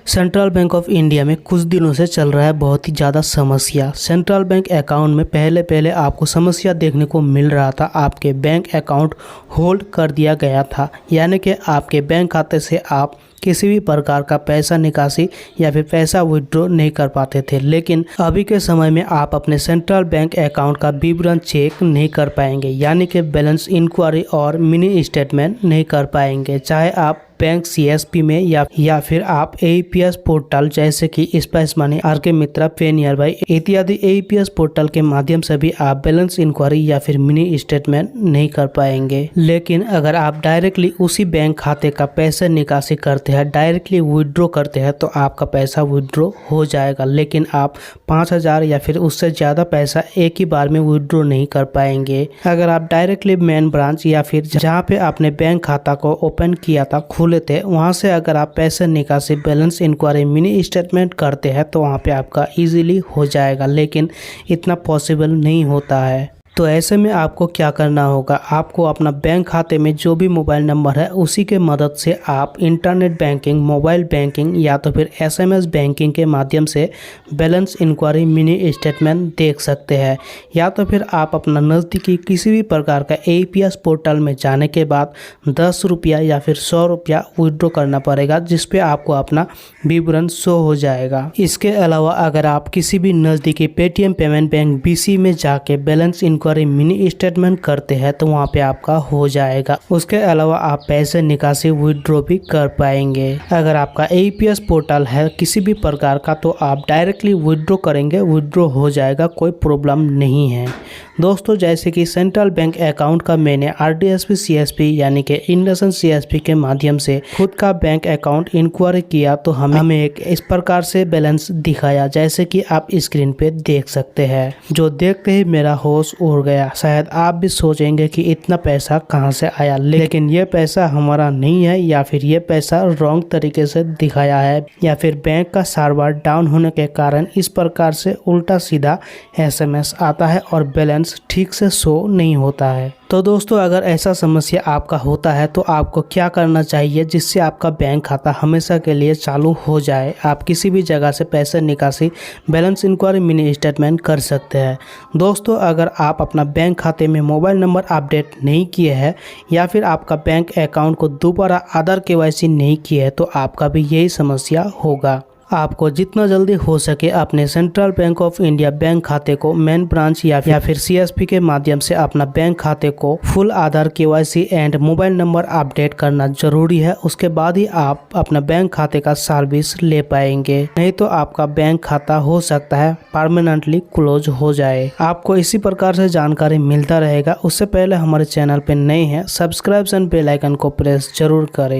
Central bank of India में कुछ दिनों से चल रहा है बहुत ही ज़्यादा समस्या। सेंट्रल बैंक अकाउंट में पहले आपको समस्या देखने को मिल रहा था। आपके बैंक अकाउंट होल्ड कर दिया गया था, यानी कि आपके बैंक खाते से आप किसी भी प्रकार का पैसा निकासी या फिर पैसा विड्रॉ नहीं कर पाते थे। लेकिन अभी के समय में आप अपने सेंट्रल बैंक अकाउंट का विवरण चेक नहीं कर पाएंगे, यानी कि बैलेंस इंक्वायरी और मिनी स्टेटमेंट नहीं कर पाएंगे। चाहे आप बैंक सीएसपी में या फिर आप एईपीएस पोर्टल जैसे कि स्पाइस मनी, आरके मित्रा, पे नियर बाई इत्यादि एईपीएस पोर्टल के माध्यम से भी आप बैलेंस इंक्वायरी या फिर मिनी स्टेटमेंट नहीं कर पाएंगे। लेकिन अगर आप डायरेक्टली उसी बैंक खाते का पैसा निकासी करते हैं, डायरेक्टली विड्रॉ करते हैं, तो आपका पैसा विड्रॉ हो जाएगा। लेकिन आप 5,000 या फिर उससे ज़्यादा पैसा एक ही बार में विड्रॉ नहीं कर पाएंगे। अगर आप डायरेक्टली मेन ब्रांच या फिर जहाँ पे आपने बैंक खाता को ओपन किया था, खुले थे, वहां से अगर आप पैसे निकासी, बैलेंस इंक्वायरी, मिनी स्टेटमेंट करते हैं तो वहां पे आपका इजीली हो जाएगा। लेकिन इतना पॉसिबल नहीं होता है। तो ऐसे में आपको क्या करना होगा, आपको अपना बैंक खाते में जो भी मोबाइल नंबर है उसी के मदद से आप इंटरनेट बैंकिंग, मोबाइल बैंकिंग या तो फिर एसएमएस बैंकिंग के माध्यम से बैलेंस इंक्वायरी, मिनी स्टेटमेंट देख सकते हैं। या तो फिर आप अपना नज़दीकी किसी भी प्रकार का एईपीएस पोर्टल में जाने के बाद 10 रुपया या फिर 100 रुपया विड्रॉ करना पड़ेगा, जिस पे आपको अपना विवरण शो हो जाएगा। इसके अलावा अगर आप किसी भी नज़दीकी पेटीएम पेमेंट बैंक बीसी में जाके बैलेंस मिनी स्टेटमेंट करते हैं तो वहाँ पे आपका हो जाएगा। उसके अलावा आप पैसे निकासी, विड्रॉ भी कर पाएंगे। अगर आपका एईपीएस पोर्टल है किसी भी प्रकार का तो आप डायरेक्टली विड्रॉ करेंगे, विड्रॉ हो जाएगा, कोई प्रॉब्लम नहीं है। दोस्तों, जैसे कि सेंट्रल बैंक अकाउंट का मैंने आरडीएसपी सीएसपी यानी कि इंडसन सीएसपी के माध्यम से खुद का बैंक अकाउंट इंक्वायरी किया तो हमें एक इस प्रकार से बैलेंस दिखाया, जैसे कि आप स्क्रीन पे देख सकते हैं। जो देखते ही मेरा होश उड़ गया। शायद आप भी सोचेंगे कि इतना पैसा कहां से आया, लेकिन ये पैसा हमारा नहीं है, या फिर ये पैसा रॉन्ग तरीके से दिखाया है, या फिर बैंक का सर्वर डाउन होने के कारण इस प्रकार से उल्टा सीधा एसएमएस आता है और बैलेंस ठीक से शो नहीं होता है। तो दोस्तों, अगर ऐसा समस्या आपका होता है तो आपको क्या करना चाहिए जिससे आपका बैंक खाता हमेशा के लिए चालू हो जाए, आप किसी भी जगह से पैसे निकासी, बैलेंस इंक्वायरी, मिनी स्टेटमेंट कर सकते हैं। दोस्तों, अगर आप अपना बैंक खाते में मोबाइल नंबर अपडेट नहीं किए हैं या फिर आपका बैंक अकाउंट को दोबारा आधार केवाईसी नहीं किए है तो आपका भी यही समस्या होगा। आपको जितना जल्दी हो सके अपने central bank of India bank खाते को मेन ब्रांच या फिर सीएसपी के माध्यम से अपना बैंक खाते को full Aadhaar KYC and mobile number update करना जरूरी है। उसके बाद ही आप अपना बैंक खाते का सर्विस ले पाएंगे, नहीं तो आपका बैंक खाता हो सकता है परमानेंटली क्लोज हो जाए। आपको इसी प्रकार से जानकारी मिलता रहेगा। उससे पहले हमारे चैनल पे नए हैं, सब्सक्राइब एंड बेल आइकन को प्रेस जरूर करें।